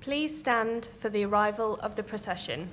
Please stand for the arrival of the procession.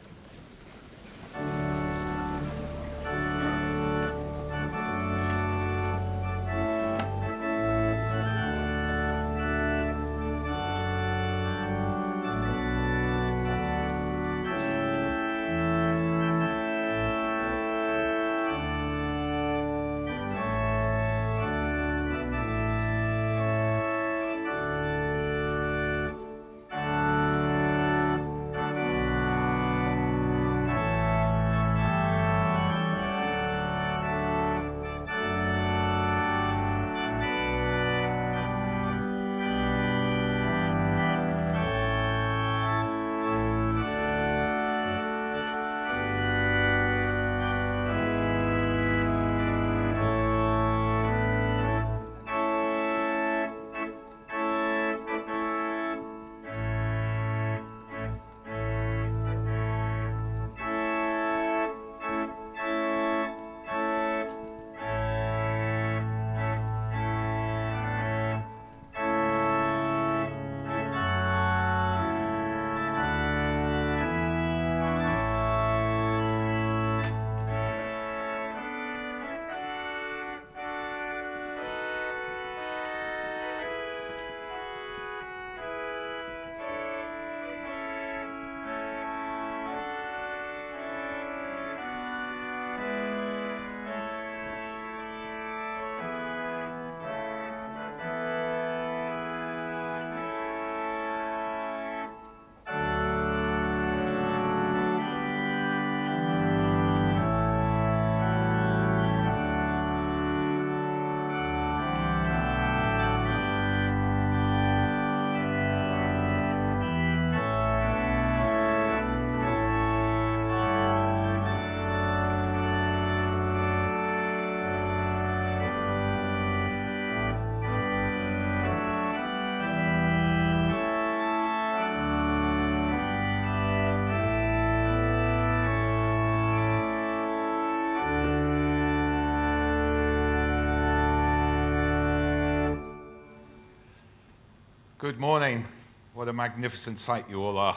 Good morning. What a magnificent sight you all are.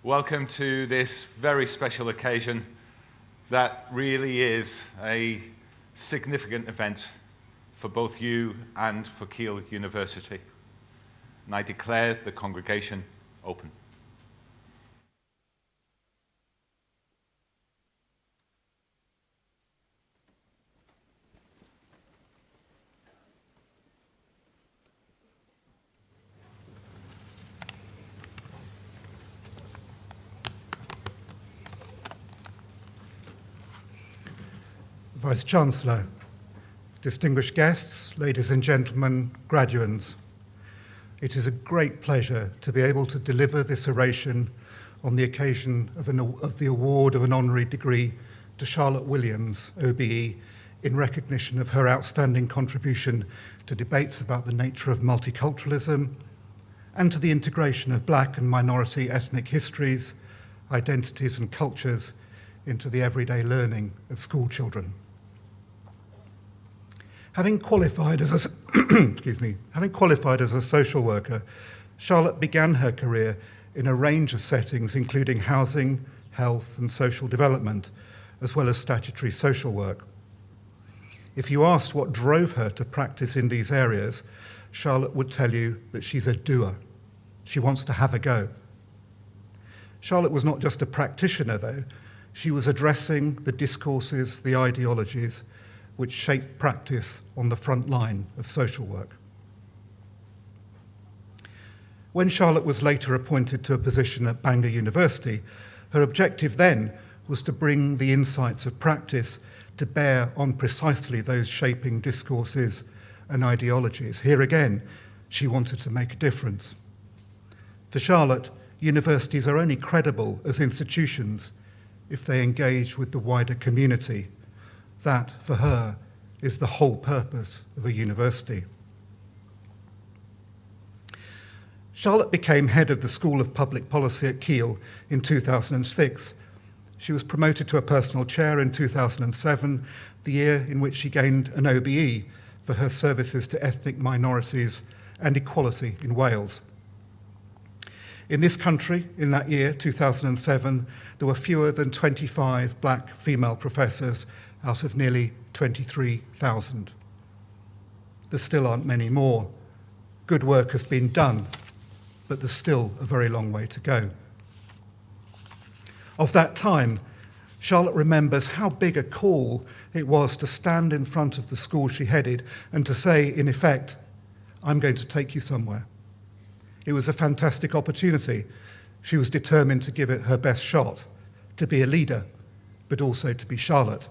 Welcome to this very special occasion that really is a significant event for both you and for Keele University. And I declare the congregation open. Vice-Chancellor, distinguished guests, ladies and gentlemen, graduands, it is a great pleasure to be able to deliver this oration on the occasion of the award of an honorary degree to Charlotte Williams, OBE, in recognition of her outstanding contribution to debates about the nature of multiculturalism and to the integration of Black and minority ethnic histories, identities and cultures into the everyday learning of school children. Having qualified as a social worker, Charlotte began her career in a range of settings, including housing, health, and social development, as well as statutory social work. If you asked what drove her to practice in these areas, Charlotte would tell you that she's a doer. She wants to have a go. Charlotte was not just a practitioner, though. She was addressing the discourses, the ideologies, which shaped practice on the front line of social work. When Charlotte was later appointed to a position at Bangor University, her objective then was to bring the insights of practice to bear on precisely those shaping discourses and ideologies. Here again, she wanted to make a difference. For Charlotte, universities are only credible as institutions if they engage with the wider community. That, for her, is the whole purpose of a university. Charlotte became head of the School of Public Policy at Keele in 2006. She was promoted to a personal chair in 2007, the year in which she gained an OBE for her services to ethnic minorities and equality in Wales. In this country, in that year, 2007, there were fewer than 25 black female professors out of nearly 23,000. There still aren't many more. Good work has been done, but there's still a very long way to go. Of that time, Charlotte remembers how big a call it was to stand in front of the school she headed and to say, in effect, "I'm going to take you somewhere." It was a fantastic opportunity. She was determined to give it her best shot, to be a leader, but also to be Charlotte.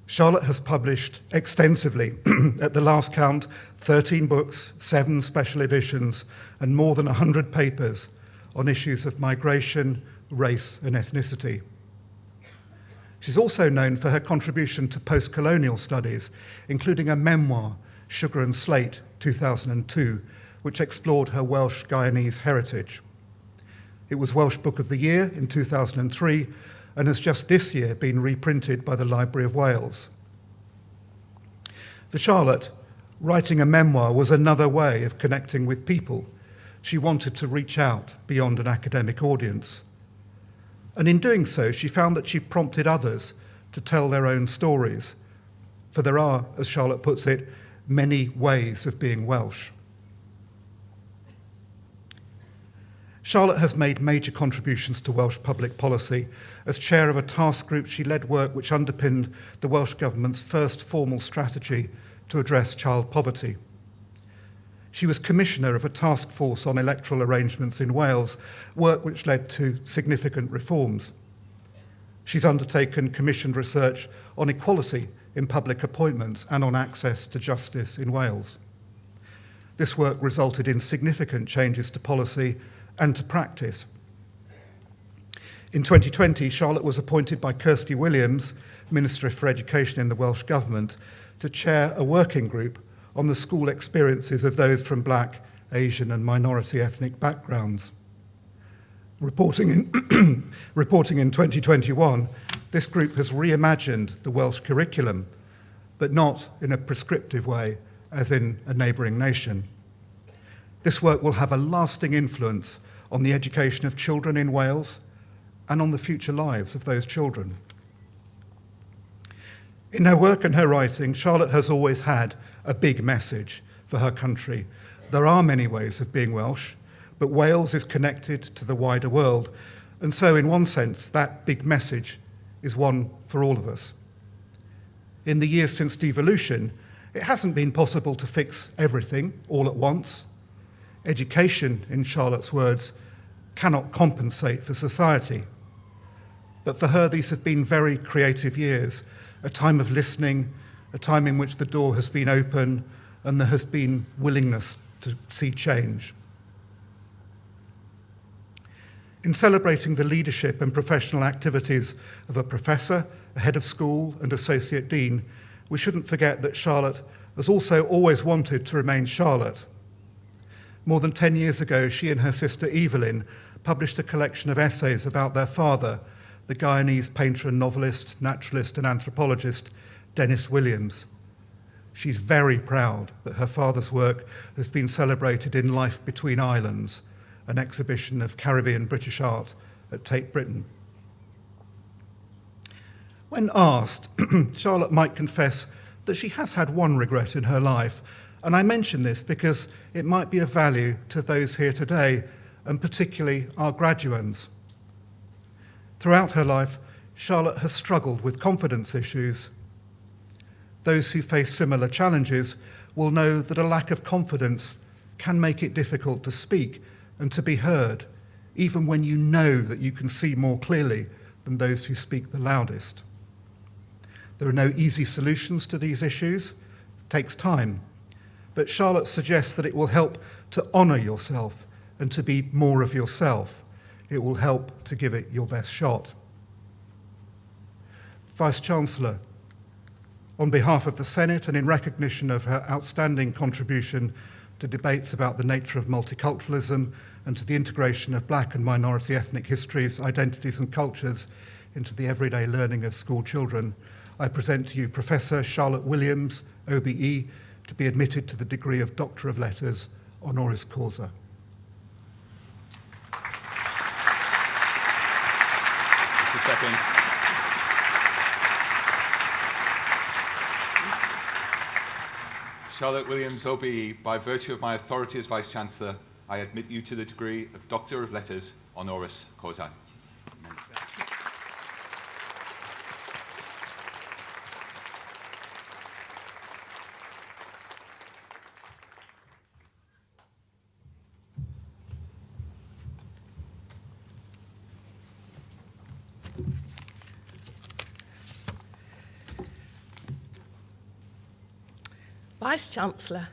Charlotte has published extensively, at the last count, 13 books, 7 special editions, and more than 100 papers on issues of migration, race, and ethnicity. She's also known for her contribution to post-colonial studies, including a memoir, Sugar and Slate, 2002, which explored her Welsh Guyanese heritage. It was Welsh Book of the Year in 2003, and has just this year been reprinted by the Library of Wales. For Charlotte, writing a memoir was another way of connecting with people. She wanted to reach out beyond an academic audience. And in doing so, she found that she prompted others to tell their own stories. For there are, as Charlotte puts it, many ways of being Welsh. Charlotte has made major contributions to Welsh public policy. As chair of a task group, she led work which underpinned the Welsh Government's first formal strategy to address child poverty. She was commissioner of a task force on electoral arrangements in Wales, work which led to significant reforms. She's undertaken commissioned research on equality in public appointments and on access to justice in Wales. This work resulted in significant changes to policy and to practice. In 2020, Charlotte was appointed by Kirsty Williams, Minister for Education in the Welsh Government, to chair a working group on the school experiences of those from Black, Asian and minority ethnic backgrounds. Reporting in 2021, this group has reimagined the Welsh curriculum, but not in a prescriptive way, as in a neighbouring nation. This work will have a lasting influence on the education of children in Wales and on the future lives of those children. In her work and her writing, Charlotte has always had a big message for her country. There are many ways of being Welsh, but Wales is connected to the wider world, and so in one sense, that big message is one for all of us. In the years since devolution, it hasn't been possible to fix everything all at once. Education, in Charlotte's words, cannot compensate for society. But for her, these have been very creative years, a time of listening, a time in which the door has been open and there has been willingness to see change. In celebrating the leadership and professional activities of a professor, a head of school and associate dean, we shouldn't forget that Charlotte has also always wanted to remain Charlotte. More than 10 years ago, she and her sister Evelyn published a collection of essays about their father, the Guyanese painter and novelist, naturalist and anthropologist, Dennis Williams. She's very proud that her father's work has been celebrated in Life Between Islands, an exhibition of Caribbean British art at Tate Britain. When asked, Charlotte might confess that she has had one regret in her life, and I mention this because it might be of value to those here today, and particularly our graduands. Throughout her life, Charlotte has struggled with confidence issues. Those who face similar challenges will know that a lack of confidence can make it difficult to speak and to be heard, even when you know that you can see more clearly than those who speak the loudest. There are no easy solutions to these issues. It takes time. But Charlotte suggests that it will help to honour yourself and to be more of yourself. It will help to give it your best shot. Vice-Chancellor, on behalf of the Senate and in recognition of her outstanding contribution to debates about the nature of multiculturalism and to the integration of Black and minority ethnic histories, identities and cultures into the everyday learning of school children, I present to you Professor Charlotte Williams, OBE, to be admitted to the degree of Doctor of Letters, honoris causa. second. Charlotte Williams, OBE, by virtue of my authority as Vice-Chancellor, I admit you to the degree of Doctor of Letters, honoris causa. Vice-Chancellor,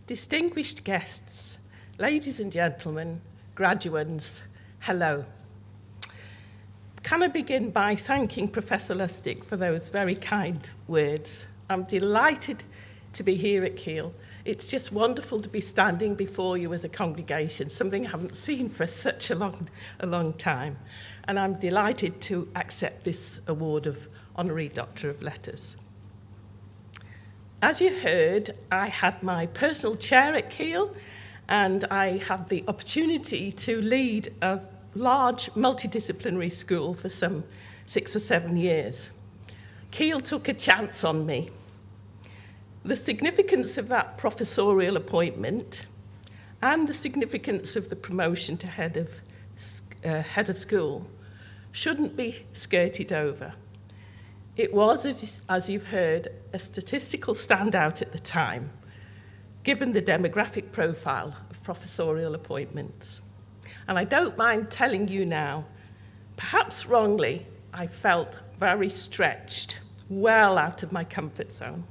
distinguished guests, ladies and gentlemen, graduands, hello. Can I begin by thanking Professor Lustig for those very kind words? I'm delighted to be here at Keele. It's just wonderful to be standing before you as a congregation, something I haven't seen for such a long time. And I'm delighted to accept this award of Honorary Doctor of Letters. As you heard, I had my personal chair at Keele, and I had the opportunity to lead a large multidisciplinary school for some 6 or 7 years. Keele took a chance on me. The significance of that professorial appointment and the significance of the promotion to head of school shouldn't be skirted over. It was, as you've heard, a statistical standout at the time, given the demographic profile of professorial appointments. And I don't mind telling you now, perhaps wrongly, I felt very stretched, well out of my comfort zone.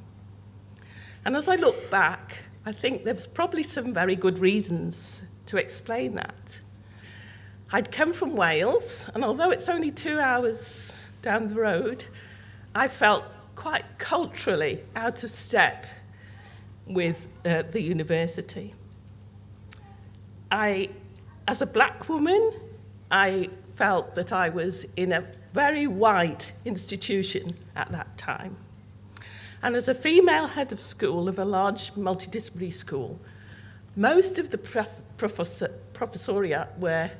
And as I look back, I think there's probably some very good reasons to explain that. I'd come from Wales, and although it's only 2 hours down the road, I felt quite culturally out of step with the university. As a black woman, I felt that I was in a very white institution at that time. And as a female head of school of a large multidisciplinary school, most of the professoriate were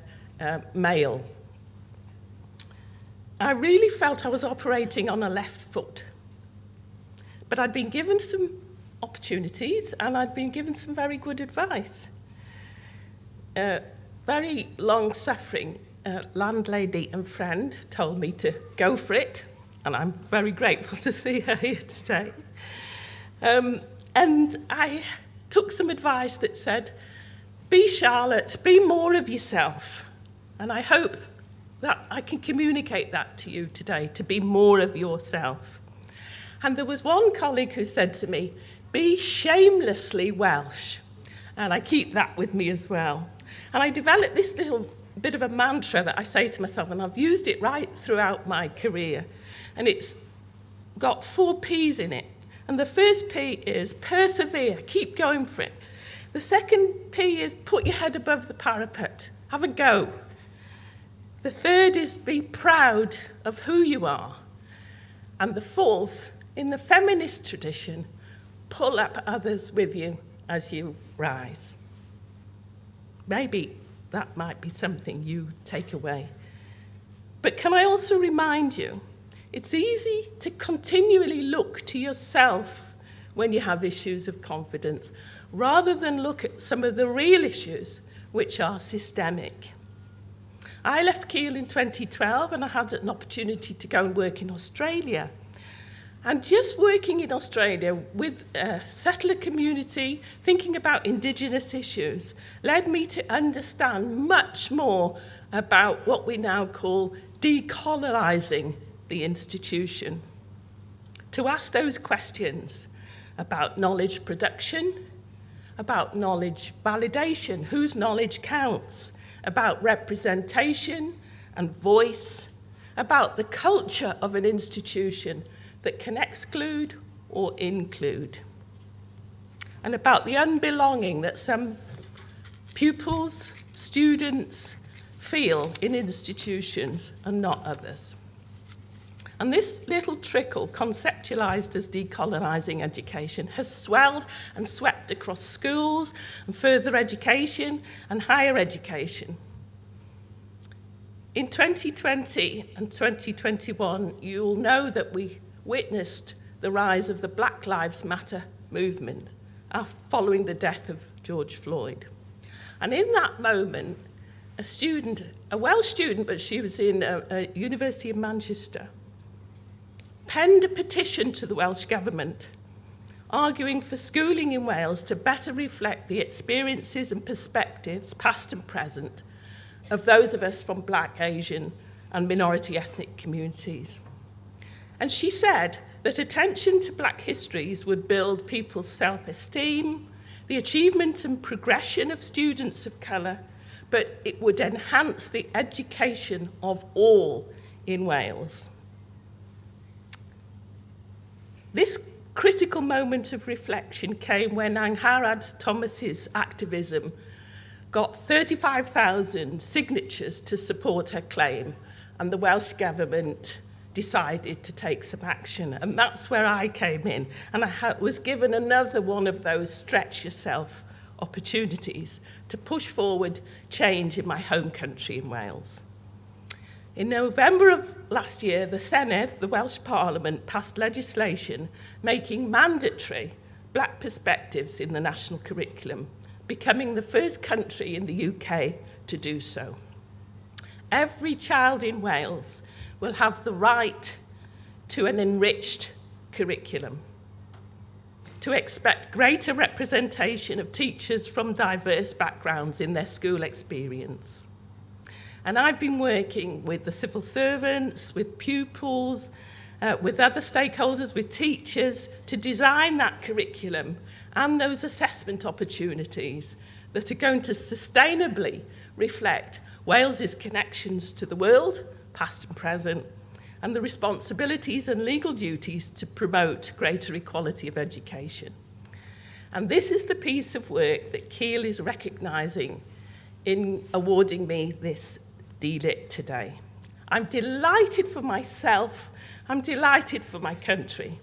male. I really felt I was operating on a left foot. But I'd been given some opportunities and I'd been given some very good advice. Very long-suffering landlady and friend told me to go for it, and I'm very grateful to see her here today. And I took some advice that said, be Charlotte, be more of yourself. And I hope that I can communicate that to you today, to be more of yourself. And there was one colleague who said to me, be shamelessly Welsh. And I keep that with me as well. And I developed this little bit of a mantra that I say to myself, and I've used it right throughout my career. And it's got 4 P's in it. And the first P is persevere, keep going for it. The second P is put your head above the parapet, have a go. The third is be proud of who you are. And the fourth, in the feminist tradition, pull up others with you as you rise. Maybe that might be something you take away. But can I also remind you, it's easy to continually look to yourself when you have issues of confidence, rather than look at some of the real issues which are systemic. I left Keele in 2012 and I had an opportunity to go and work in Australia. And just working in Australia with a settler community, thinking about Indigenous issues, led me to understand much more about what we now call decolonising the institution. To ask those questions about knowledge production, about knowledge validation, whose knowledge counts, about representation and voice, about the culture of an institution that can exclude or include, and about the unbelonging that some pupils, students feel in institutions and not others. And this little trickle, conceptualised as decolonising education, has swelled and swept across schools and further education and higher education. In 2020 and 2021, you'll know that we witnessed the rise of the Black Lives Matter movement following the death of George Floyd. And in that moment, a student, a Welsh student, but she was in a University of Manchester, penned a petition to the Welsh Government arguing for schooling in Wales to better reflect the experiences and perspectives, past and present, of those of us from Black, Asian and minority ethnic communities. And she said that attention to Black histories would build people's self-esteem, the achievement and progression of students of colour, but it would enhance the education of all in Wales. This critical moment of reflection came when Angharad Thomas's activism got 35,000 signatures to support her claim, and the Welsh Government decided to take some action. And that's where I came in, and I was given another one of those stretch yourself opportunities to push forward change in my home country in Wales. In November of last year, the Senedd, the Welsh Parliament, passed legislation making mandatory Black perspectives in the national curriculum, becoming the first country in the UK to do so. Every child in Wales will have the right to an enriched curriculum, to expect greater representation of teachers from diverse backgrounds in their school experience. And I've been working with the civil servants, with pupils, with other stakeholders, with teachers, to design that curriculum and those assessment opportunities that are going to sustainably reflect Wales's connections to the world, past and present, and the responsibilities and legal duties to promote greater equality of education. And this is the piece of work that Keele is recognising in awarding me this DLIT today. I'm delighted for myself, I'm delighted for my country.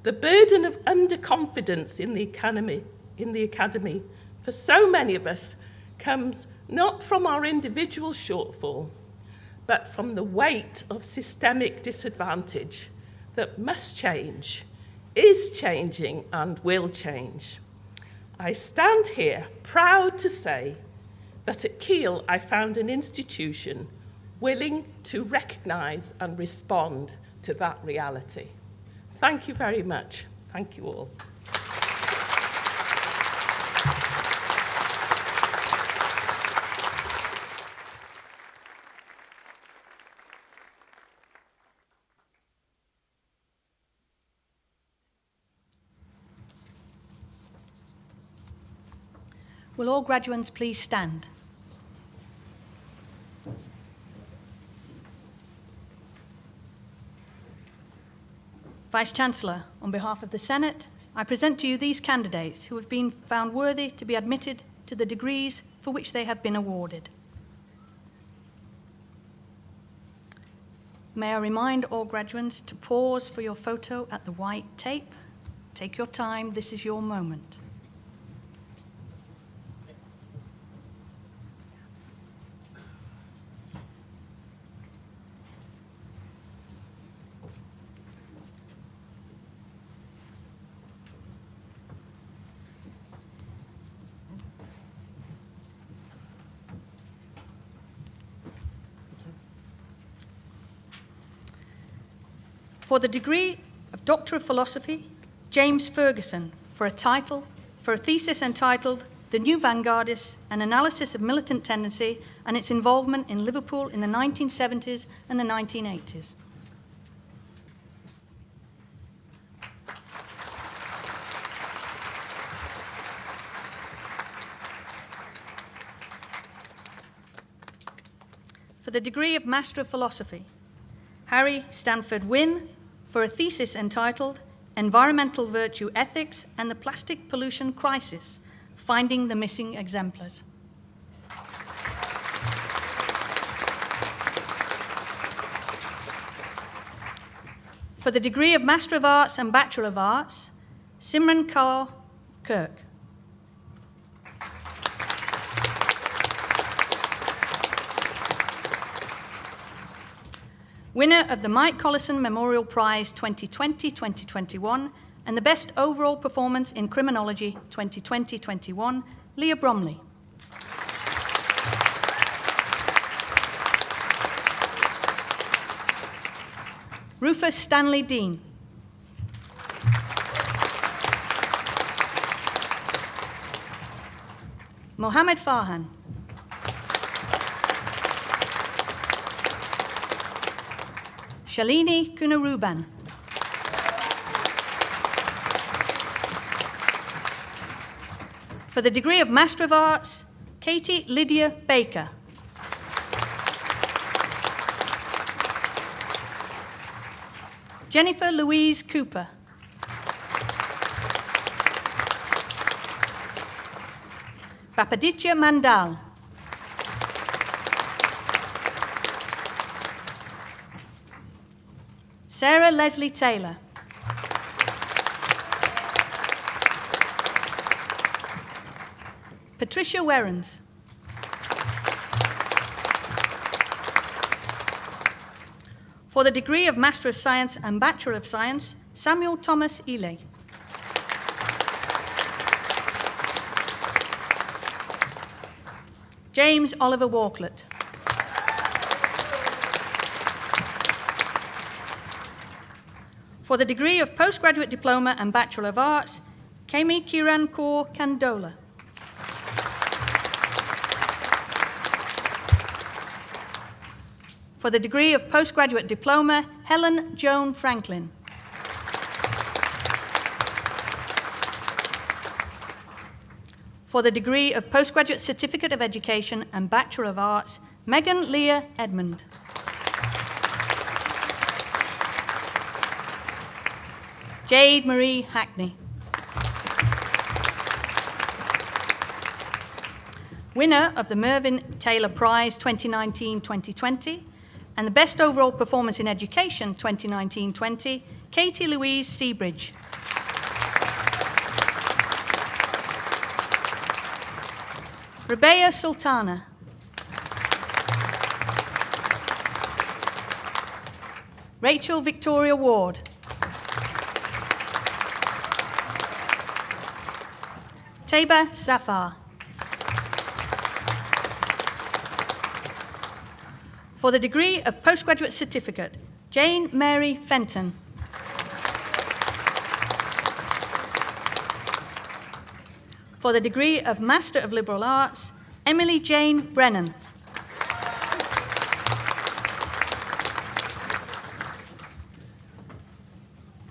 The burden of underconfidence in the academy for so many of us comes not from our individual shortfall, but from the weight of systemic disadvantage that must change, is changing and will change. I stand here proud to say that at Keele I found an institution willing to recognise and respond to that reality. Thank you very much. Thank you all. Will all graduates please stand? Vice-Chancellor, on behalf of the Senate, I present to you these candidates who have been found worthy to be admitted to the degrees for which they have been awarded. May I remind all graduates to pause for your photo at the white tape. Take your time, this is your moment. For the degree of Doctor of Philosophy, James Ferguson, for a thesis entitled The New Vanguardists, an Analysis of Militant Tendency and its Involvement in Liverpool in the 1970s and the 1980s. For the degree of Master of Philosophy, Harry Stanford Wynne, for a thesis entitled Environmental Virtue Ethics and the Plastic Pollution Crisis, Finding the Missing Exemplars. For the degree of Master of Arts and Bachelor of Arts, Simran Kaur Kirk. winner of the Mike Collison Memorial Prize 2020-2021, and the Best Overall Performance in Criminology 2020-21, Leah Bromley. Rufus Stanley Dean. Mohammed Farhan. Shalini Kunaruban. For the degree of Master of Arts, Katie Lydia Baker. Jennifer Louise Cooper. Bapaditya Mandal. Sarah Leslie Taylor. Patricia Werrens. For the degree of Master of Science and Bachelor of Science, Samuel Thomas Ely. James Oliver Walklett. For the degree of Postgraduate Diploma and Bachelor of Arts, Kemi Kiran Kaur Kandola. For the degree of Postgraduate Diploma, Helen Joan Franklin. For the degree of Postgraduate Certificate of Education and Bachelor of Arts, Megan Leah Edmond. Jade Marie Hackney. Winner of the Mervyn Taylor Prize 2019-2020 and the Best Overall Performance in Education 2019-20, Katie Louise Seabridge. Rabea Sultana. Rachel Victoria Ward. Taba Zafar. For the degree of Postgraduate Certificate, Jane Mary Fenton. For the degree of Master of Liberal Arts, Emily Jane Brennan.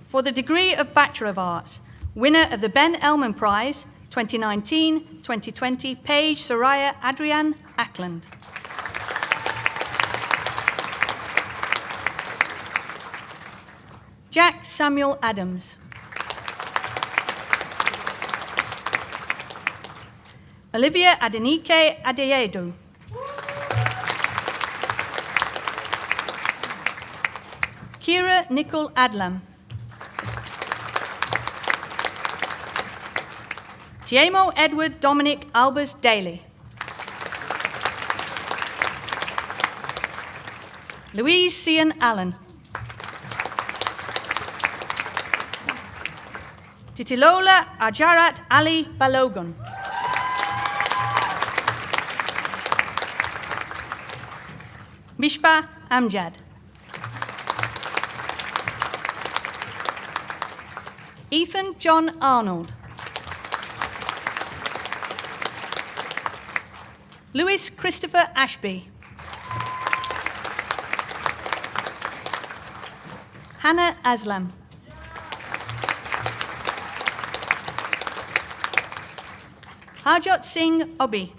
For the degree of Bachelor of Arts, winner of the Ben Elman Prize 2019-2020, Paige Soraya Adrian Ackland. Jack Samuel Adams. Olivia Adenike Adeyedu. Kira Nicole Adlam. Tiemo Edward Dominic Albers Daly. Louise Cian Allen. Titilola Ajarat Ali Balogun. Mishpa Amjad. Ethan John Arnold. Louis Christopher Ashby. Hannah Aslam. Harjot Singh Obi.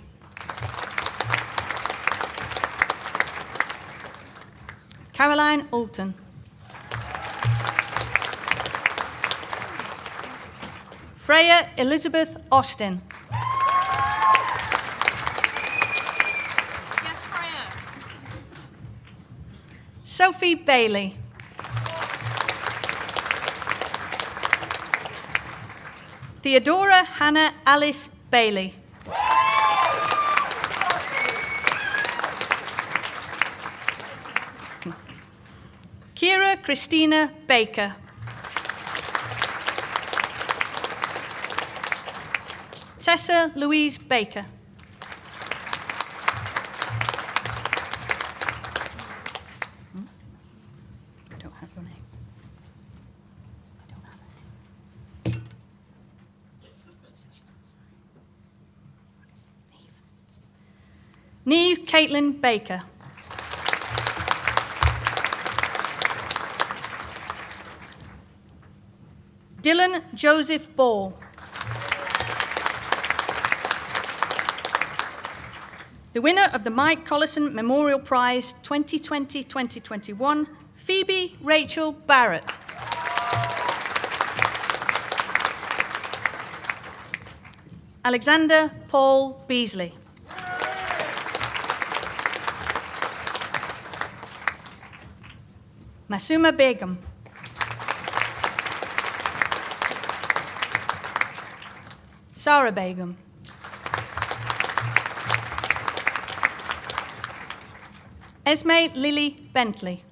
Caroline Alton. Freya Elizabeth Austin. Yes, Freya. Sophie Bailey. Theodora Hannah Alice Bailey. Kira Christina Baker. Tessa Louise Baker. I don't have her name. I don't have her name. Neve Caitlin Baker. Dylan Joseph Ball. The winner of the Mike Collison Memorial Prize 2020-2021, Phoebe Rachel Barrett. Alexander Paul Beasley. Masuma Begum. Sarah Begum. Esme Lily Bentley.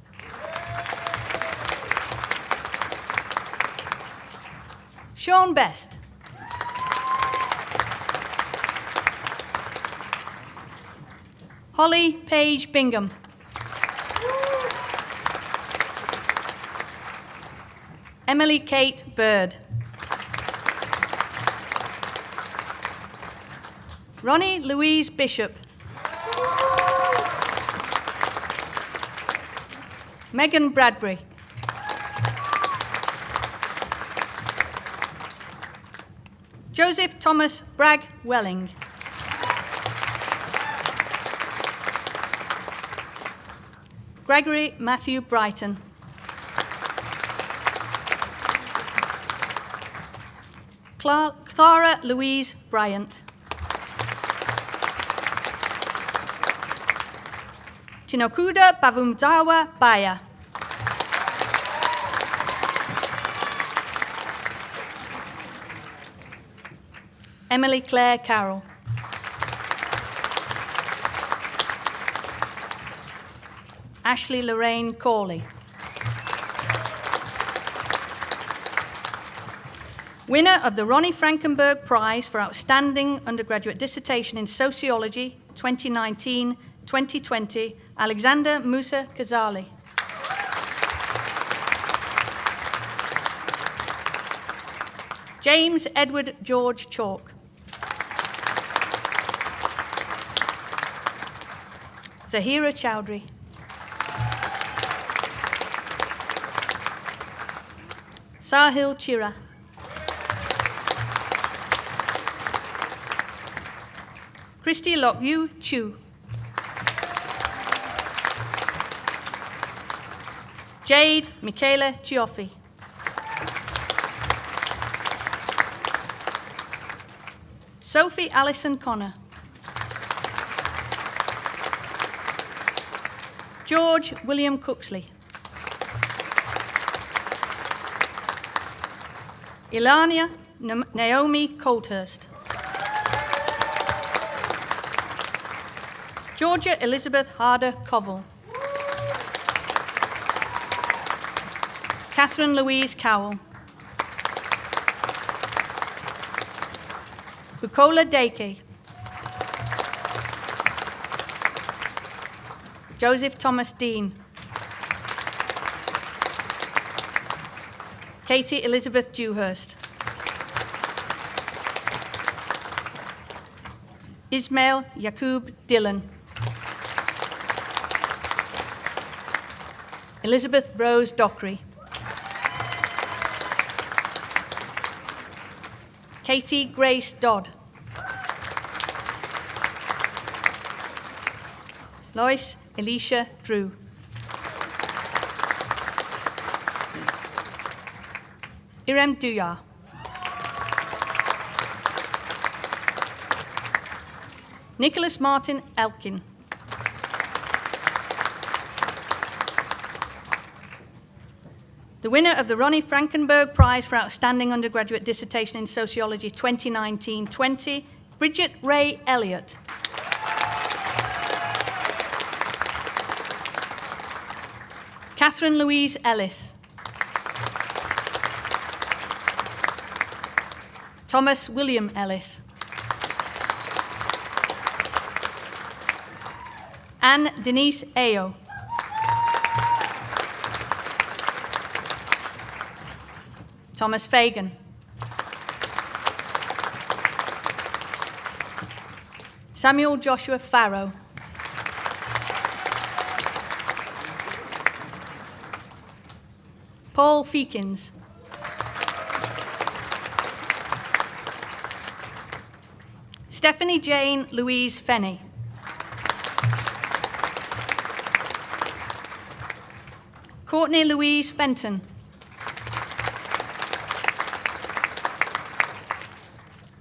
Sean Best. Holly Page Bingham. Emily Kate Bird. Ronnie Louise Bishop. Megan Bradbury. Joseph Thomas Bragg Welling. Gregory Matthew Brighton. Clara Louise Bryant. Chinokuda Bavumzawa Baya. Emily Claire Carroll. Ashley Lorraine Corley. Winner of the Ronnie Frankenberg Prize for Outstanding Undergraduate Dissertation in Sociology 2019-2020, Alexander Musa Kazali. James Edward George Chalk. Zahira Chowdhury. Sahil Chira. Christy Lok-Yu Chu. Jade Michaela Chioffi. Sophie Alison Connor. George William Cooksley. Ilania Naomi Colthurst. Georgia Elizabeth Harder Covell. Catherine Louise Cowell. Bukola Deke. Joseph Thomas Dean. Katie Elizabeth Dewhurst. Ismail Yaqub Dillon. Elizabeth Rose Dockery. Katie Grace Dodd. Lois Elisha Drew. Irem Duyar. Nicholas Martin Elkin. The winner of the Ronnie Frankenberg Prize for Outstanding Undergraduate Dissertation in Sociology 2019-20, Bridget Ray Elliott. Catherine Louise Ellis. Thomas William Ellis. Anne Denise Ayo. Thomas Fagan. Samuel Joshua Farrow. Paul Feekins. Stephanie Jane Louise Fenney. Courtney Louise Fenton.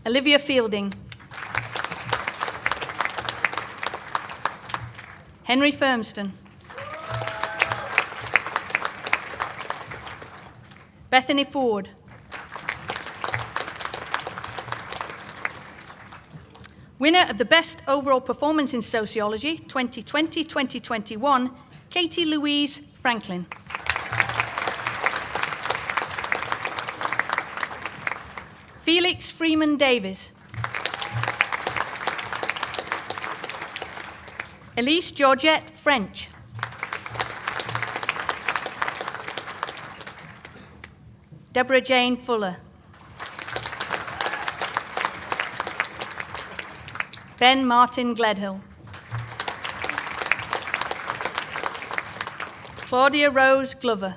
Olivia Fielding. Henry Firmston. Bethany Ford. Winner of the Best Overall Performance in Sociology 2020-2021, Katie Louise Franklin. Felix Freeman Davis. Elise Georgette French. Deborah Jane Fuller. Ben Martin Gledhill. Claudia Rose Glover.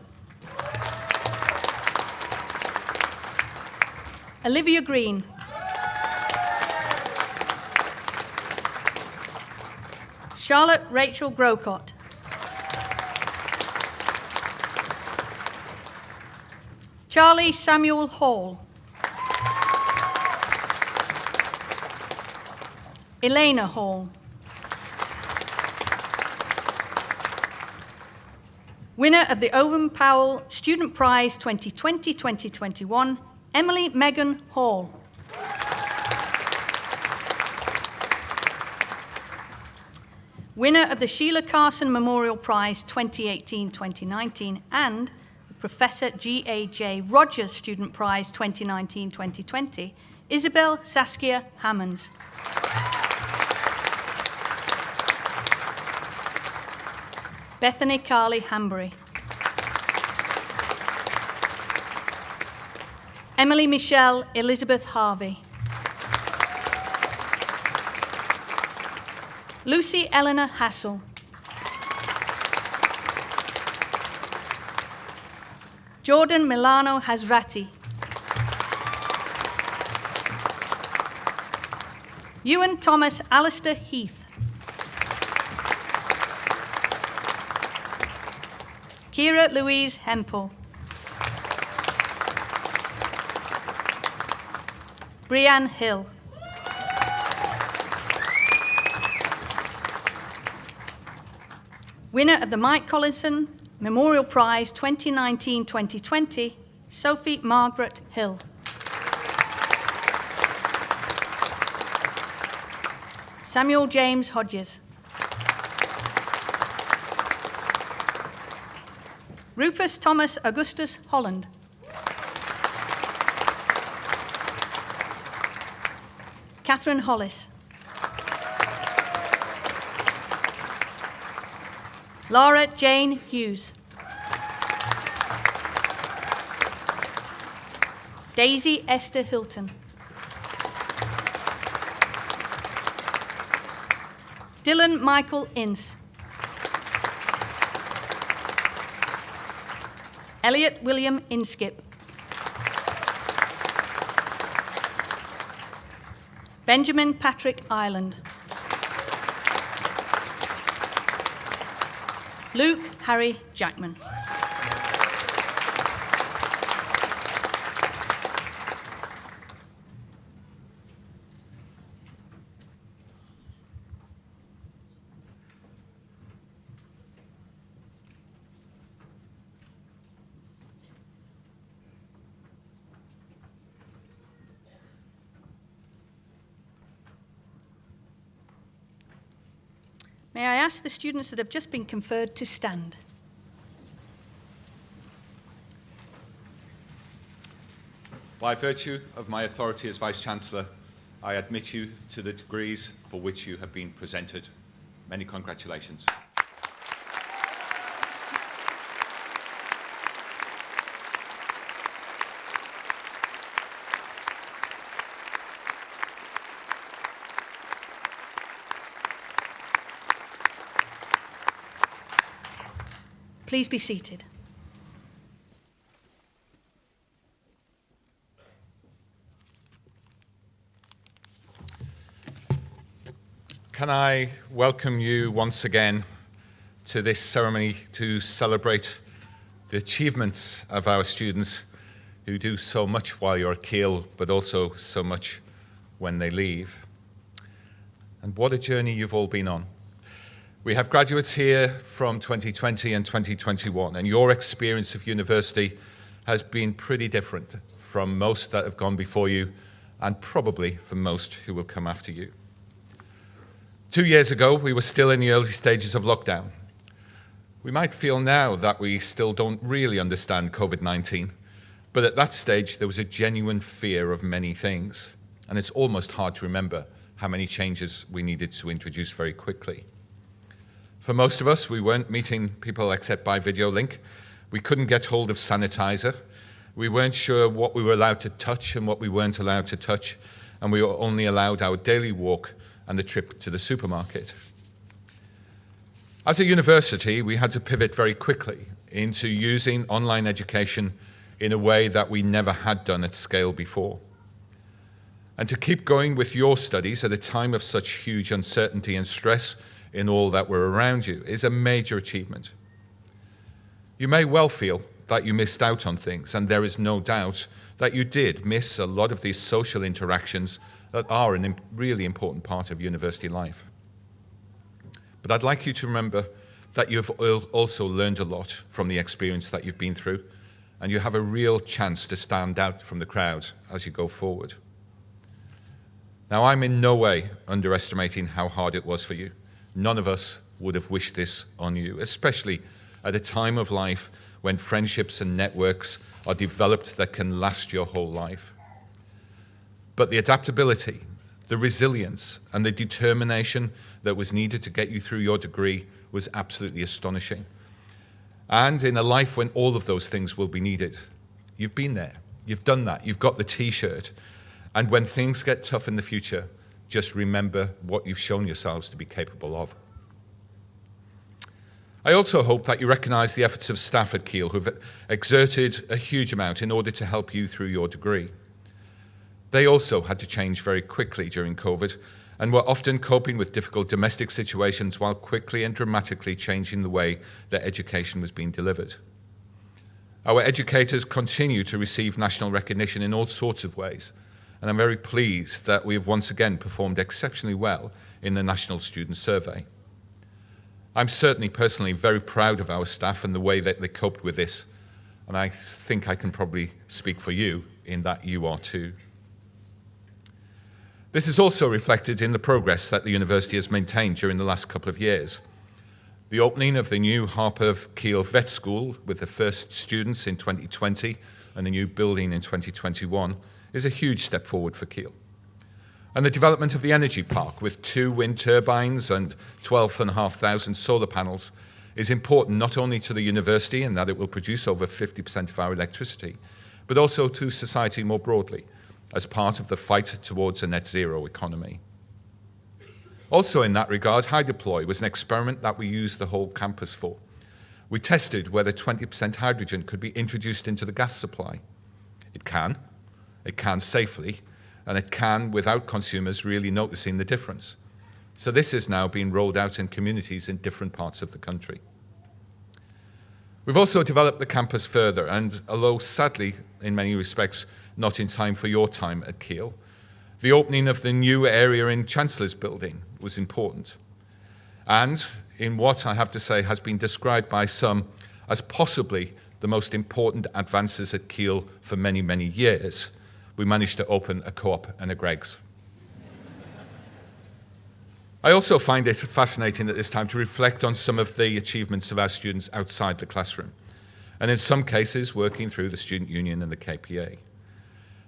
Olivia Green. Charlotte Rachel Grocott. Charlie Samuel Hall. Elena Hall. Winner of the Owen Powell Student Prize 2020-2021, Emily Megan Hall. Winner of the Sheila Carson Memorial Prize 2018-2019 and the Professor G.A.J. Rogers Student Prize 2019-2020, Isabel Saskia Hammonds. Bethany Carly Hambury. Emily Michelle Elizabeth Harvey. Lucy Eleanor Hassel. Jordan Milano Hazrati. Ewan Thomas Alistair Heath. Kira Louise Hempel. Brianne Hill. Winner of the Mike Collinson Memorial Prize 2019-2020, Sophie Margaret Hill. Samuel James Hodges. Rufus Thomas Augustus Holland. Catherine Hollis. Laura Jane Hughes. Daisy Esther Hilton. Dylan Michael Ince. Elliot William Inskip. Benjamin Patrick Ireland. Luke Harry Jackman. May I ask the students that have just been conferred to stand? By virtue of my authority as Vice-Chancellor, I admit you to the degrees for which you have been presented. Many congratulations. Please be seated. Can I welcome you once again to this ceremony to celebrate the achievements of our students who do so much while you're at Keele, but also so much when they leave. And what a journey you've all been on. We have graduates here from 2020 and 2021, and your experience of university has been pretty different from most that have gone before you, and probably from most who will come after you. 2 years ago, we were still in the early stages of lockdown. We might feel now that we still don't really understand COVID-19, but at that stage, there was a genuine fear of many things, and it's almost hard to remember how many changes we needed to introduce very quickly. For most of us, we weren't meeting people except by video link. We couldn't get hold of sanitizer. We weren't sure what we were allowed to touch and what we weren't allowed to touch, and we were only allowed our daily walk and the trip to the supermarket. As a university, we had to pivot very quickly into using online education in a way that we never had done at scale before. And to keep going with your studies at a time of such huge uncertainty and stress in all that were around you is a major achievement. You may well feel that you missed out on things, and there is no doubt that you did miss a lot of these social interactions that are a really important part of university life. But I'd like you to remember that you've also learned a lot from the experience that you've been through, and you have a real chance to stand out from the crowd as you go forward. Now, I'm in no way underestimating how hard it was for you. None of us would have wished this on you, especially at a time of life when friendships and networks are developed that can last your whole life. But the adaptability, the resilience, and the determination that was needed to get you through your degree was absolutely astonishing. And in a life when all of those things will be needed, you've been there, you've done that, you've got the T-shirt. And when things get tough in the future, just remember what you've shown yourselves to be capable of. I also hope that you recognize the efforts of staff at Keele who've exerted a huge amount in order to help you through your degree. They also had to change very quickly during COVID and were often coping with difficult domestic situations while quickly and dramatically changing the way that education was being delivered. Our educators continue to receive national recognition in all sorts of ways, and I'm very pleased that we have once again performed exceptionally well in the National Student Survey. I'm certainly personally very proud of our staff and the way that they coped with this, and I think I can probably speak for you in that you are too. This is also reflected in the progress that the university has maintained during the last couple of years. The opening of the new Harper Keele Vet School with the first students in 2020 and the new building in 2021 is a huge step forward for Keele. And the development of the energy park with 2 wind turbines and 12,500 solar panels is important not only to the university in that it will produce over 50% of our electricity, but also to society more broadly as part of the fight towards a net zero economy. Also in that regard, High Deploy was an experiment that we used the whole campus for. We tested whether 20% hydrogen could be introduced into the gas supply. It can safely, and it can without consumers really noticing the difference. So this is now being rolled out in communities in different parts of the country. We've also developed the campus further, and although sadly, in many respects, not in time for your time at Keele, the opening of the new area in Chancellor's building was important. And in what I have to say has been described by some as possibly the most important advances at Keele for many, many years, we managed to open a co-op and a Greggs. I also find it fascinating at this time to reflect on some of the achievements of our students outside the classroom, and in some cases working through the Student Union and the KPA.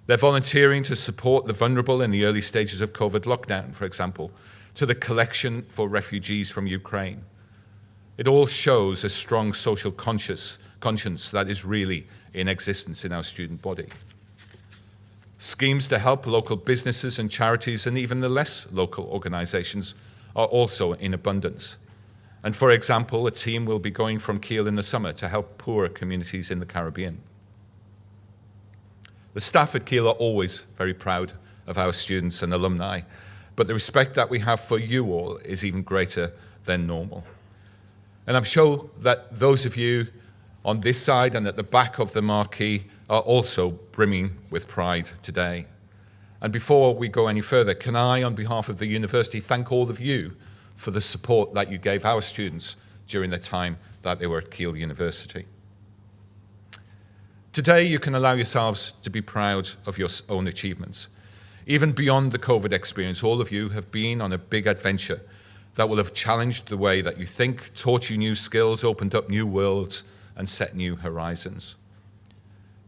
They're volunteering to support the vulnerable in the early stages of COVID lockdown, for example, to the collection for refugees from Ukraine. It all shows a strong social conscience that is really in existence in our student body. Schemes to help local businesses and charities and even the less local organisations are also in abundance. And for example, a team will be going from Keele in the summer to help poorer communities in the Caribbean. The staff at Keele are always very proud of our students and alumni, but the respect that we have for you all is even greater than normal. And I'm sure that those of you on this side and at the back of the marquee are also brimming with pride today. And before we go any further, can I, on behalf of the university, thank all of you for the support that you gave our students during the time that they were at Keele University. Today, you can allow yourselves to be proud of your own achievements. Even beyond the COVID experience, all of you have been on a big adventure that will have challenged the way that you think, taught you new skills, opened up new worlds, and set new horizons.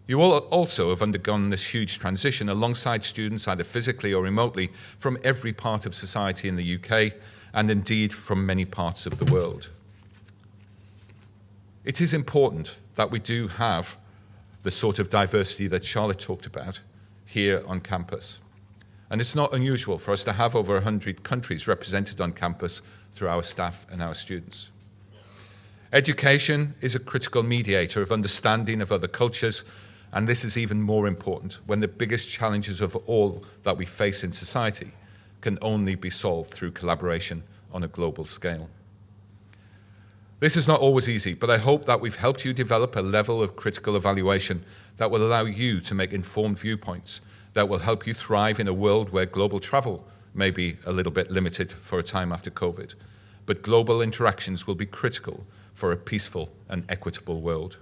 You all also have undergone this huge transition alongside students, either physically or remotely, from every part of society in the UK, and indeed from many parts of the world. It is important that we do have the sort of diversity that Charlotte talked about here on campus. And it's not unusual for us to have over 100 countries represented on campus through our staff and our students. Education is a critical mediator of understanding of other cultures, and this is even more important when the biggest challenges of all that we face in society can only be solved through collaboration on a global scale. This is not always easy, but I hope that we've helped you develop a level of critical evaluation that will allow you to make informed viewpoints, that will help you thrive in a world where global travel may be a little bit limited for a time after COVID, but global interactions will be critical for a peaceful and equitable world.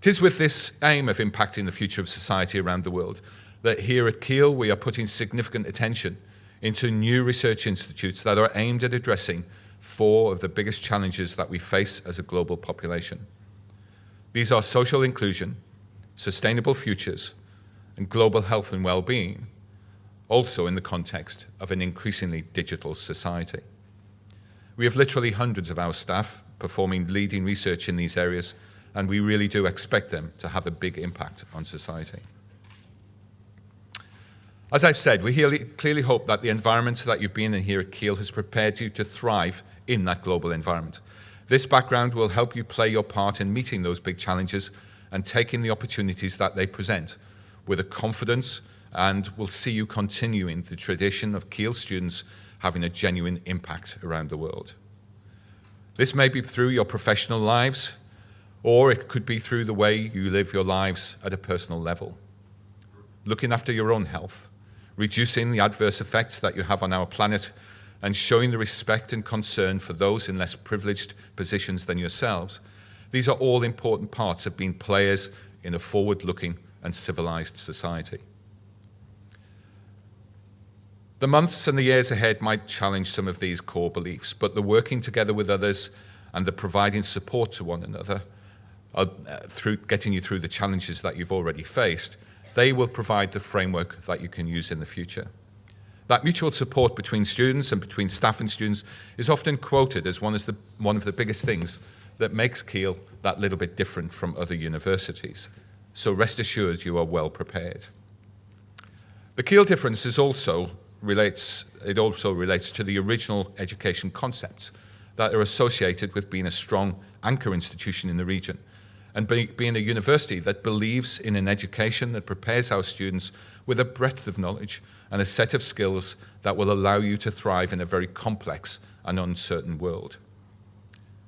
It is with this aim of impacting the future of society around the world that here at Keele we are putting significant attention into new research institutes that are aimed at addressing 4 of the biggest challenges that we face as a global population. These are social inclusion, sustainable futures, and global health and well-being, also in the context of an increasingly digital society. We have literally hundreds of our staff performing leading research in these areas, and we really do expect them to have a big impact on society. As I've said, we clearly hope that the environment that you've been in here at Keele has prepared you to thrive in that global environment. This background will help you play your part in meeting those big challenges and taking the opportunities that they present with a confidence, and will see you continuing the tradition of Keele students having a genuine impact around the world. This may be through your professional lives, or it could be through the way you live your lives at a personal level. Looking after your own health, reducing the adverse effects that you have on our planet, and showing the respect and concern for those in less privileged positions than yourselves. These are all important parts of being players in a forward-looking and civilized society. The months and the years ahead might challenge some of these core beliefs, but the working together with others and the providing support to one another through getting you through the challenges that you've already faced, they will provide the framework that you can use in the future. That mutual support between students and between staff and students is often quoted as one of the biggest things that makes Keele that little bit different from other universities. So rest assured you are well prepared. The Keele difference also relates to the original education concepts that are associated with being a strong anchor institution in the region, and being a university that believes in an education that prepares our students with a breadth of knowledge and a set of skills that will allow you to thrive in a very complex and uncertain world.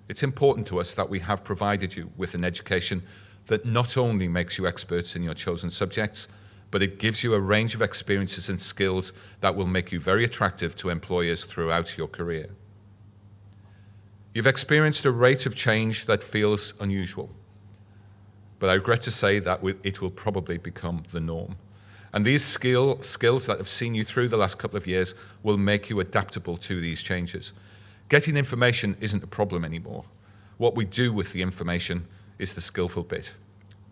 It's important to us that we have provided you with an education that not only makes you experts in your chosen subjects, but it gives you a range of experiences and skills that will make you very attractive to employers throughout your career. You've experienced a rate of change that feels unusual, but I regret to say that it will probably become the norm. And these skills that have seen you through the last couple of years will make you adaptable to these changes. Getting information isn't a problem anymore. What we do with the information is the skillful bit,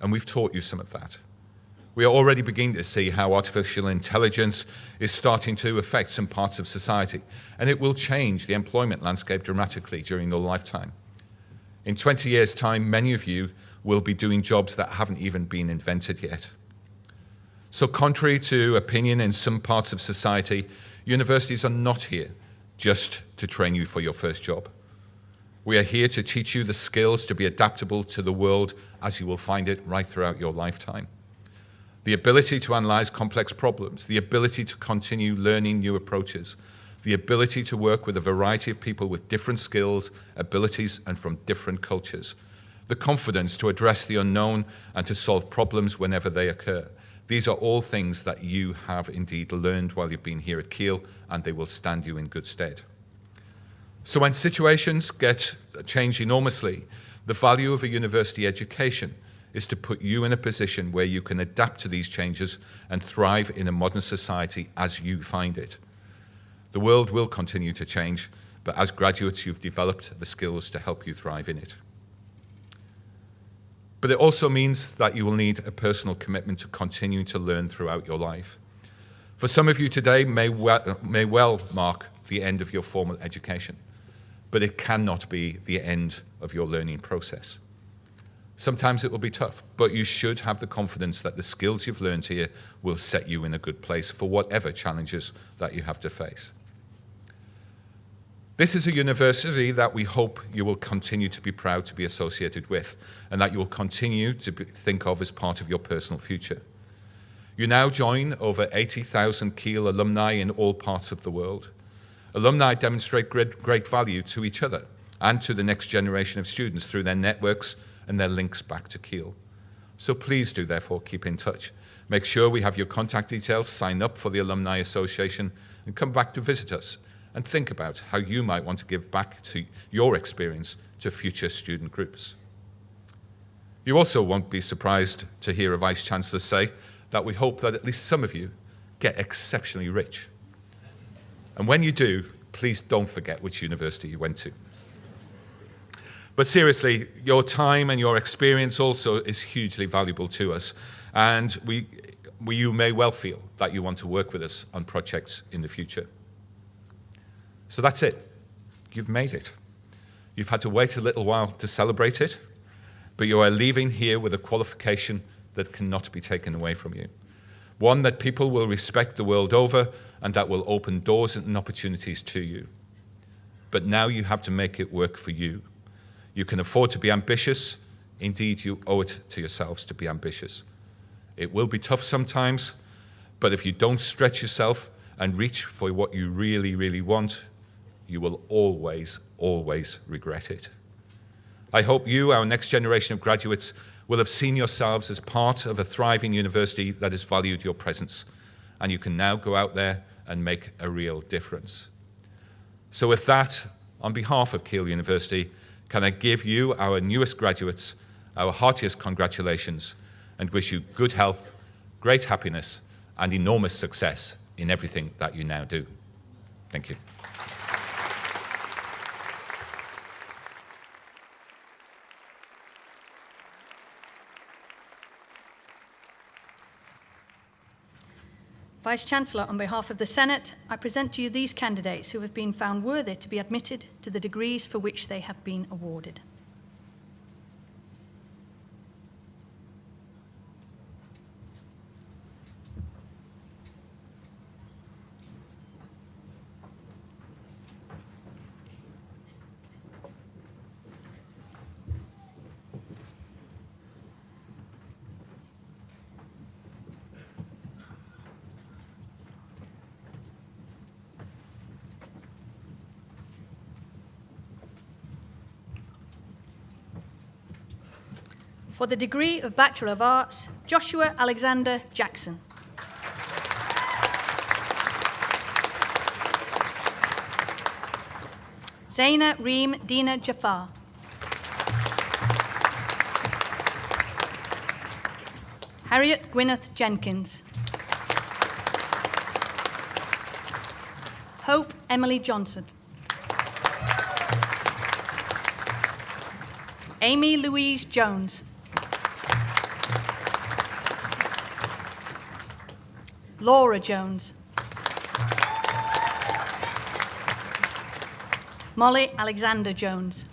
and we've taught you some of that. We are already beginning to see how artificial intelligence is starting to affect some parts of society, and it will change the employment landscape dramatically during your lifetime. In 20 years' time, many of you will be doing jobs that haven't even been invented yet. So contrary to opinion in some parts of society, universities are not here just to train you for your first job. We are here to teach you the skills to be adaptable to the world as you will find it right throughout your lifetime. The ability to analyze complex problems, the ability to continue learning new approaches, the ability to work with a variety of people with different skills, abilities, and from different cultures, the confidence to address the unknown and to solve problems whenever they occur. These are all things that you have indeed learned while you've been here at Keele, and they will stand you in good stead. So when situations change enormously, the value of a university education is to put you in a position where you can adapt to these changes and thrive in a modern society as you find it. The world will continue to change, but as graduates, you've developed the skills to help you thrive in it. But it also means that you will need a personal commitment to continue to learn throughout your life. For some of you today may well mark the end of your formal education, but it cannot be the end of your learning process. Sometimes it will be tough, but you should have the confidence that the skills you've learned here will set you in a good place for whatever challenges that you have to face. This is a university that we hope you will continue to be proud to be associated with, and that you will continue to think of as part of your personal future. You now join over 80,000 Keele alumni in all parts of the world. Alumni demonstrate great value to each other and to the next generation of students through their networks and their links back to Keele. So please do therefore keep in touch. Make sure we have your contact details, sign up for the Alumni Association, and come back to visit us and think about how you might want to give back to your experience to future student groups. You also won't be surprised to hear a Vice Chancellor say that we hope that at least some of you get exceptionally rich. And when you do, please don't forget which university you went to. But seriously, your time and your experience also is hugely valuable to us. And you may well feel that you want to work with us on projects in the future. So that's it. You've made it. You've had to wait a little while to celebrate it, but you are leaving here with a qualification that cannot be taken away from you. One that people will respect the world over and that will open doors and opportunities to you. But now you have to make it work for you. You can afford to be ambitious. Indeed, you owe it to yourselves to be ambitious. It will be tough sometimes, but if you don't stretch yourself and reach for what you really, really want, you will always, always regret it. I hope you, our next generation of graduates, will have seen yourselves as part of a thriving university that has valued your presence, and you can now go out there and make a real difference. So with that, on behalf of Keele University, can I give you, our newest graduates, our heartiest congratulations and wish you good health, great happiness, and enormous success in everything that you now do. Thank you. Vice-Chancellor, on behalf of the Senate, I present to you these candidates who have been found worthy to be admitted to the degrees for which they have been awarded. For the degree of Bachelor of Arts, Joshua Alexander Jackson. Zaina Reem Dina Jafar. Harriet Gwyneth Jenkins. Hope Emily Johnson. Amy Louise Jones. Laura Jones. Molly Alexander Jones.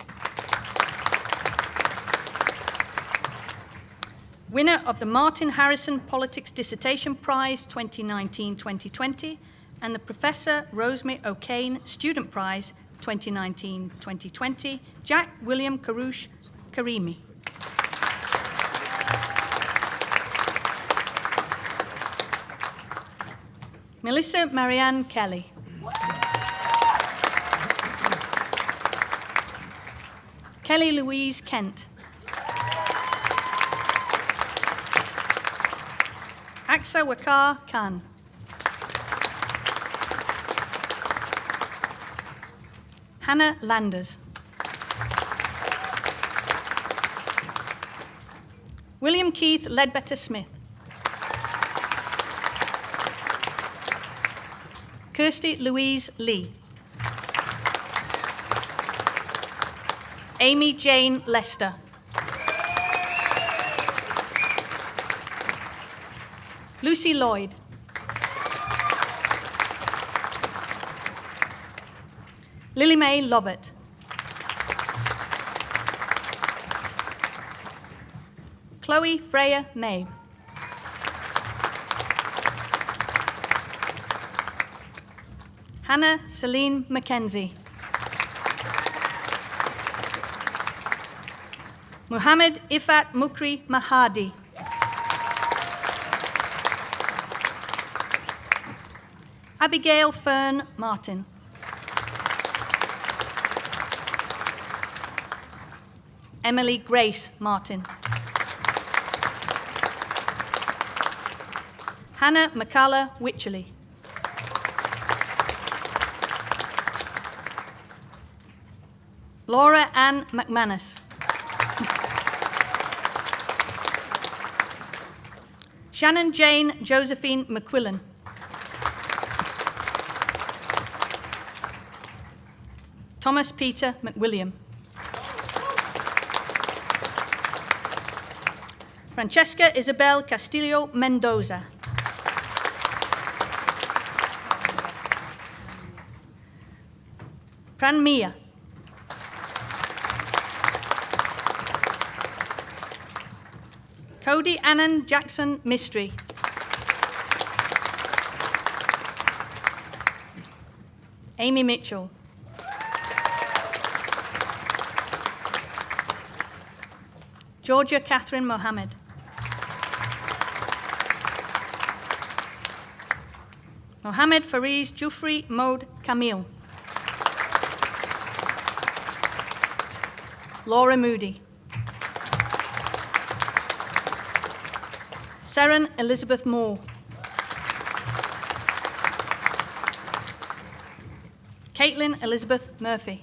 Winner of the Martin Harrison Politics Dissertation Prize 2019-2020 and the Professor Rosemary O'Kane Student Prize 2019-2020, Jack William Karouche Karimi. Melissa Marianne Kelly. Kelly Louise Kent. Aksa Wakar Khan. Hannah Landers. William Keith Ledbetter Smith. Kirsty Louise Lee. Amy Jane Lester. Lucy Lloyd. Lily Mae Lovett. Chloe Freya May. Hannah Celine Mackenzie. Muhammad Ifat Mukri Mahadi. Abigail Fern Martin. Emily Grace Martin. Hannah McCalla Wycherley. Laura Ann McManus. Shannon Jane Josephine McQuillan. Thomas Peter McWilliam. Francesca Isabel Castillo Mendoza. Pranmia. Cody Annan Jackson Mystery. Amy Mitchell. Georgia Catherine Mohammed. Mohammed Fariz Jufri Mode Camille. Laura Moody. Seren Elizabeth Moore. Caitlin Elizabeth Murphy.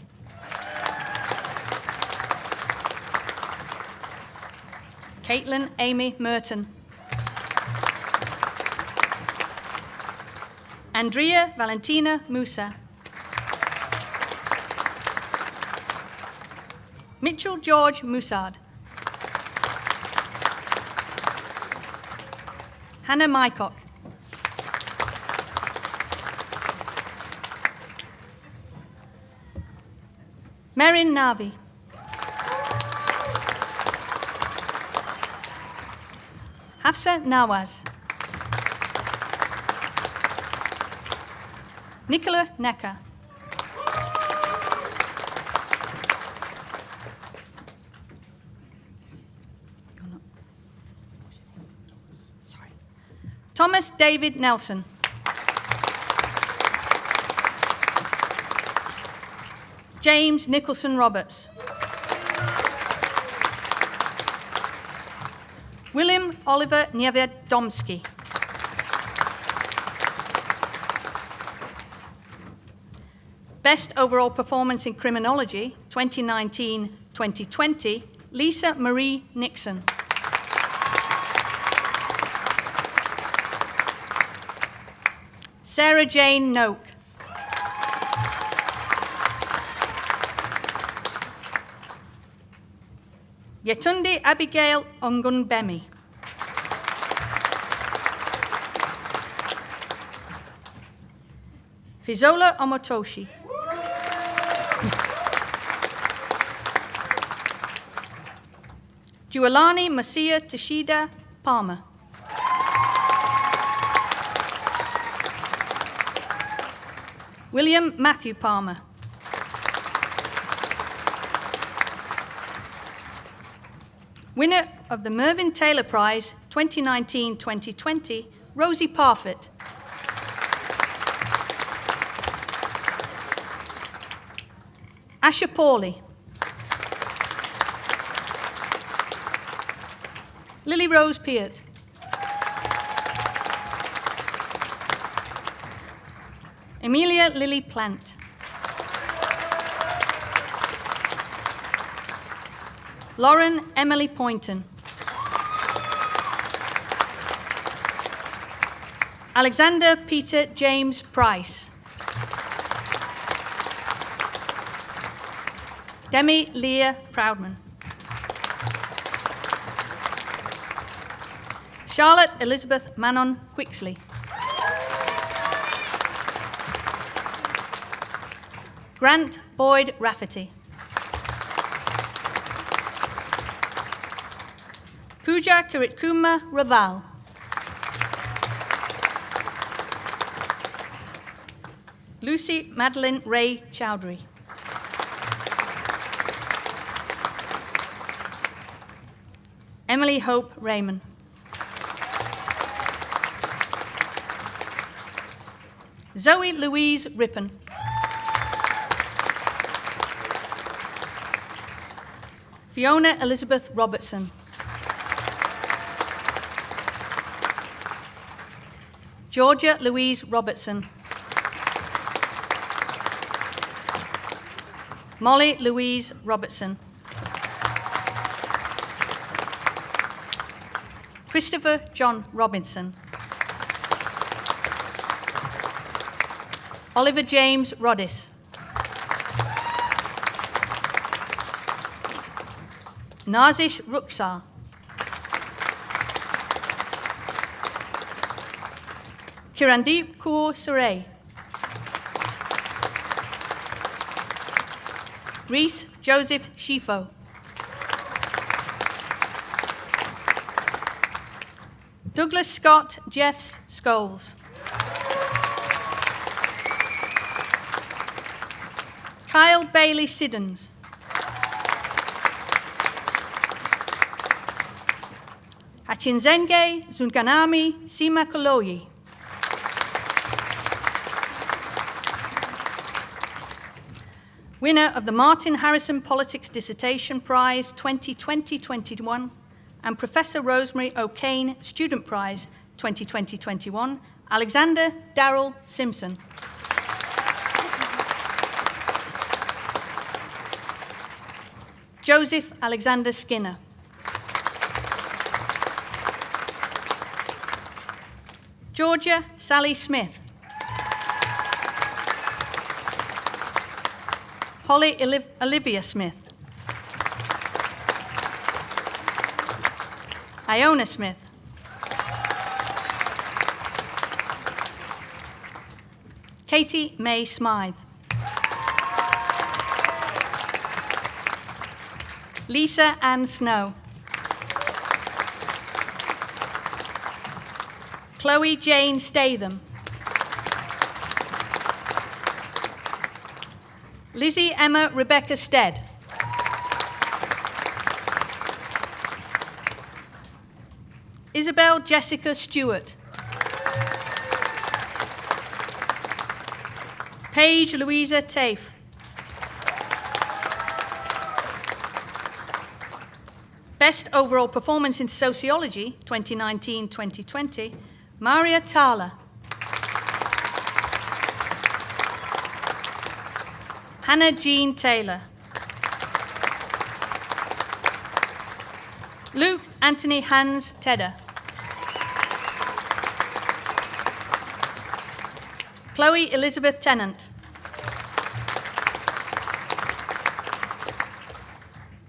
Caitlin Amy Merton. Andrea Valentina Musa. Mitchell George Musard. Hannah Mycock. Merin Navi. Hafsa Nawaz. Nicola Necker. Thomas David Nelson. James Nicholson Roberts. William Oliver Niewiadomski. Best Overall Performance in Criminology, 2019-2020, Lisa Marie Nixon. Sarah Jane Noak. Yetunde Abigail Ongunbemi. Fizola Omotoshi. Jualani Masia Tashida Palmer. William Matthew Palmer. Winner of the Mervyn Taylor Prize 2019-2020, Rosie Parfitt. Asha Pawley. Lily Rose Peart. Amelia Lily Plant. Lauren Emily Poynton. Alexander Peter James Price. Demi Leah Proudman. Charlotte Elizabeth Manon Quixley. Grant Boyd Rafferty. Pooja Kiritkuma Raval. Lucy Madeline Ray Chowdhury. Emily Hope Raymond. Zoe Louise Rippon. Fiona Elizabeth Robertson. Georgia Louise Robertson. Molly Louise Robertson. Christopher John Robinson. Oliver James Roddis. Nazish Ruksar. Kirandeep Kaur Saray. Reese Joseph Shifo. Douglas Scott Jeffs Scholes. Kyle Bailey Siddons. Hachinzenge Zunganami Simakoloyi. Winner of the Martin Harrison Politics Dissertation Prize 2020-21 and Professor Rosemary O'Kane Student Prize 2020-21, Alexander Darrell Simpson. Joseph Alexander Skinner. Georgia Sally Smith. Holly Olivia Smith. Iona Smith. Katie May Smythe. Lisa Ann Snow. Chloe Jane Statham. Lizzie Emma Rebecca Stead. Isabel Jessica Stewart. Paige Louisa Tafe. Best Overall Performance in Sociology 2019-2020, Maria Thaler. Hannah Jean Taylor. Luke Anthony Hans Tedder. Chloe Elizabeth Tennant.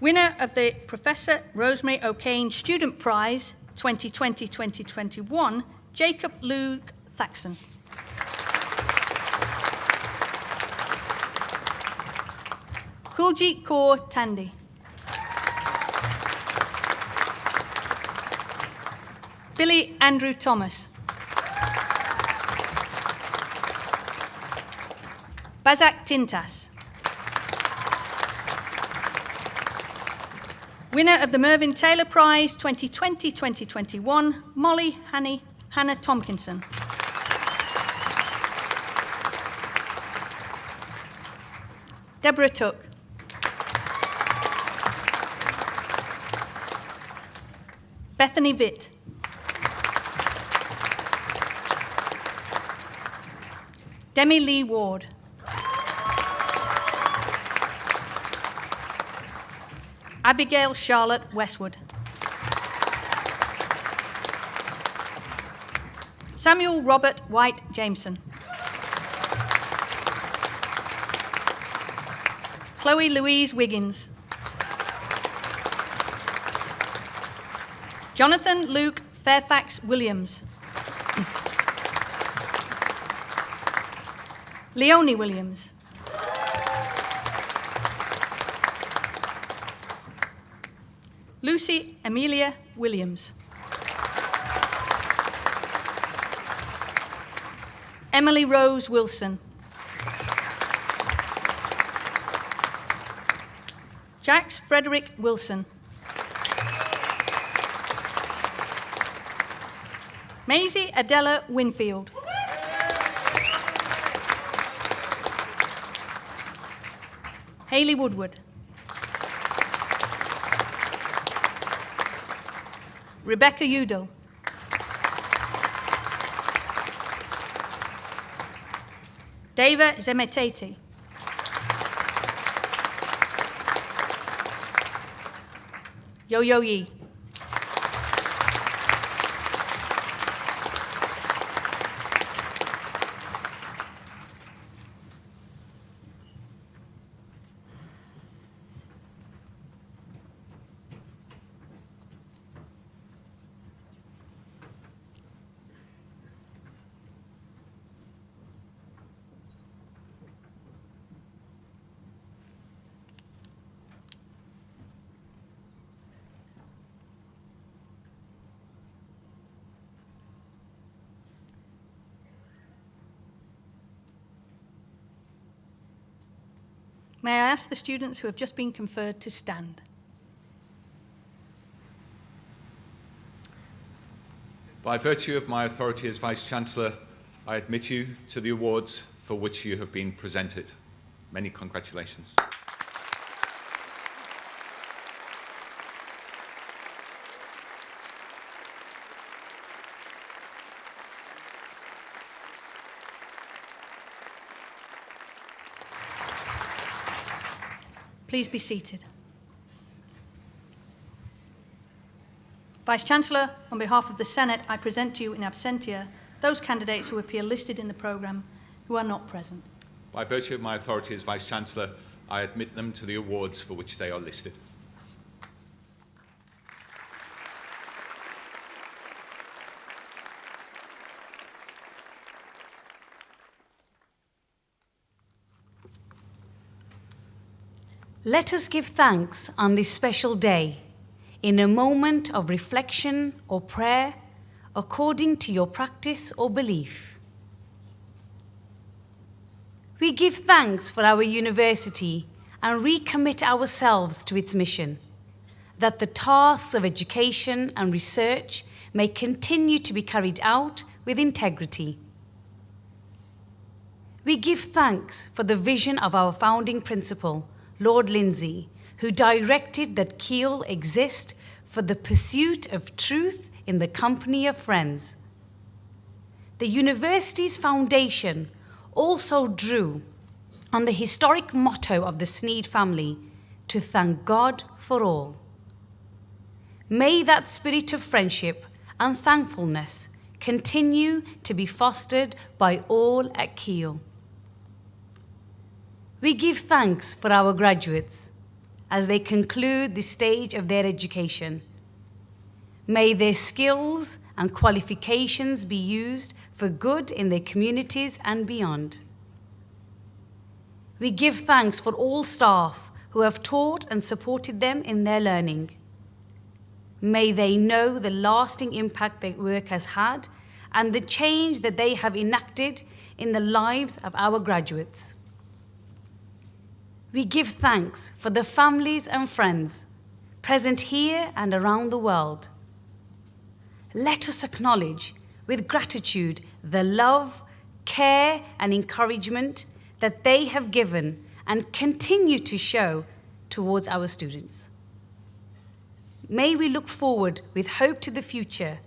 Winner of the Professor Rosemary O'Kane Student Prize 2020-2021, Jacob Luke Thaxton. Kuljit Kaur Tandy. Billy Andrew Thomas. Bazak Tintas. Winner of the Mervyn Taylor Prize 2020-2021, Molly Hannah Tompkinson. Deborah Took. Bethany Vitt. Demi Lee Ward. Abigail Charlotte Westwood. Samuel Robert White Jameson. Chloe Louise Wiggins. Jonathan Luke Fairfax Williams. Leonie Williams. Lucy Amelia Williams. Emily Rose Wilson. Jax Frederick Wilson. Maisie Adela Winfield. Hayley Woodward. Rebecca Udall. Deva Zemetete. Yo-Yo Yi. May I ask the students who have just been conferred to stand? By virtue of my authority as Vice-Chancellor, I admit you to the awards for which you have been presented. Many congratulations. Please be seated. Vice-Chancellor, on behalf of the Senate, I present to you in absentia those candidates who appear listed in the programme who are not present. By virtue of my authority as Vice-Chancellor, I admit them to the awards for which they are listed. Let us give thanks on this special day, in a moment of reflection or prayer, according to your practice or belief. We give thanks for our university and recommit ourselves to its mission, that the tasks of education and research may continue to be carried out with integrity. We give thanks for the vision of our founding principal, Lord Lindsay, who directed that Keele exist for the pursuit of truth in the company of friends. The university's foundation also drew on the historic motto of the Sneed family, to thank God for all. May that spirit of friendship and thankfulness continue to be fostered by all at Keele. We give thanks for our graduates as they conclude this stage of their education. May their skills and qualifications be used for good in their communities and beyond. We give thanks for all staff who have taught and supported them in their learning. May they know the lasting impact their work has had and the change that they have enacted in the lives of our graduates. We give thanks for the families and friends present here and around the world. Let us acknowledge with gratitude the love, care, and encouragement that they have given and continue to show towards our students. May we look forward with hope to the future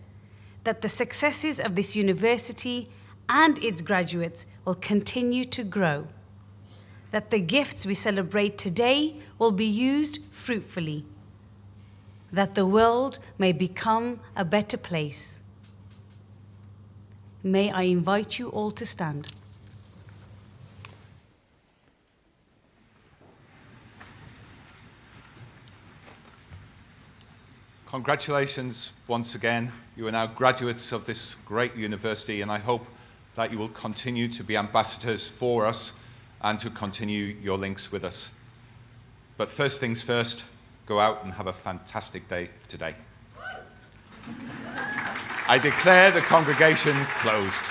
that the successes of this university and its graduates will continue to grow, that the gifts we celebrate today will be used fruitfully, that the world may become a better place. May I invite you all to stand. Congratulations once again. You are now graduates of this great university, and I hope that you will continue to be ambassadors for us and to continue your links with us. But first things first, go out and have a fantastic day today. I declare the congregation closed.